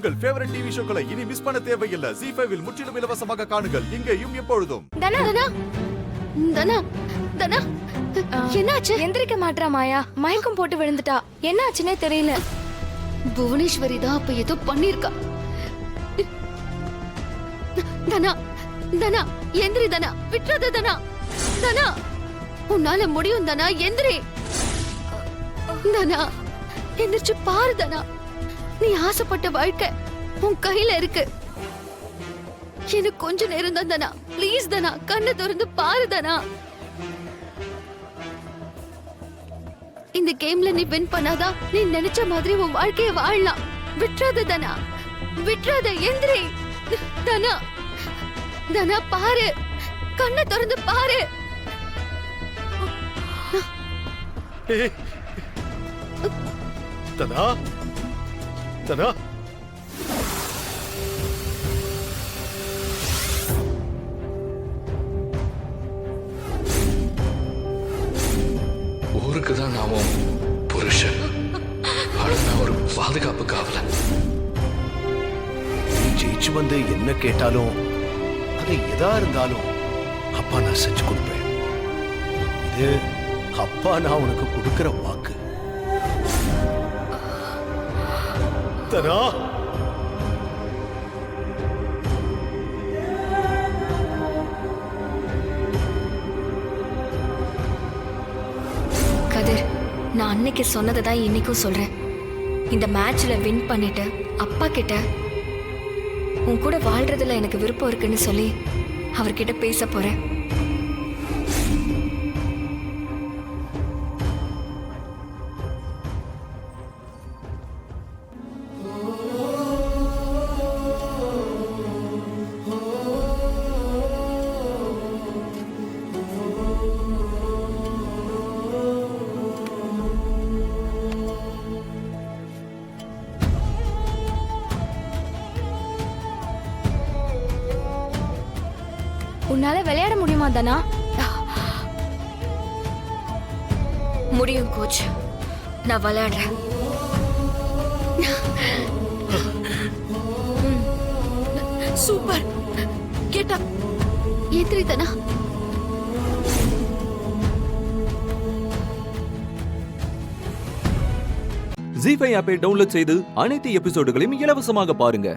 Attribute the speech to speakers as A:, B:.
A: உங்கள் favourite TV ஷோக்களை இனி miss பண்ண தேவையில்லை. ZEE5 இல் முற்றிலும் இலவசமாக காணுங்கள். இங்கேயும் எப்பொழுதும்.
B: தனா தனா தனா தனா என்னாச்சு?
C: எந்திரிக்க மாட்டா மாயா. மயக்கம் போட்டு விழுந்துட்டா. என்னாச்சுன்னே தெரியல.
B: புவனேஸ்வரி தான் அப்ப ஏதோ பண்ணிருக்கா. தனா தனா எந்திரி தனா, விட்டுறாத தனா. தனா உன்னால முடியும் தனா, எந்திரி தனா. எந்திரிச்சு பாரு தனா. நீ ஆசைப்பட்ட வாழ்க்கை உன் கையில இருக்கு. எனக்கு கொஞ்ச நேரம் தான் தனா. ப்ளீஸ் தனா, கண்ணை திறந்து பாரு தனா. இந்த கேம்ல நீ வின் பண்ணாதான் நீ நினைச்ச மாதிரி உன் வாழ்க்கைய வாழலாம். விட்டுறாத தனா, விட்டுறாத. எந்திரி தனா. தனா பாரு, கண்ணை திறந்து பாரு.
A: தனா தனா
D: ஊருக்கு தான் நான் புருஷன். ஆனா நான் ஒரு பாதுகாப்பு காவலன்.
E: நீ ஜெயிச்சு வந்து என்ன கேட்டாலும் அது எதா இருந்தாலும் அப்பா நான் செஞ்சு கொடுப்பேன். இது அப்பா நான் உனக்கு கொடுக்கிற வாக்கு. தனா
C: கதிர், நான் அன்னைக்கு சொன்னதை தான் இன்னைக்கும் சொல்றேன். இந்த மேட்ச்ல வின் பண்ணிட்டு அப்பா கிட்ட உன் கூட வாழ்றதுல எனக்கு விருப்பம் இருக்குன்னு சொல்லி அவர்கிட்ட பேச போறேன். உன்னால விளையாட முடியுமா தனா? முடியும் கோச், நான் விளையாடுறேன்.
B: சூப்பர். Get up. எந்திரி தனா.
F: ZEE5 ஆப்பை டவுன்லோட் செய்து அனைத்து எபிசோடுகளையும் இலவசமாக பாருங்க.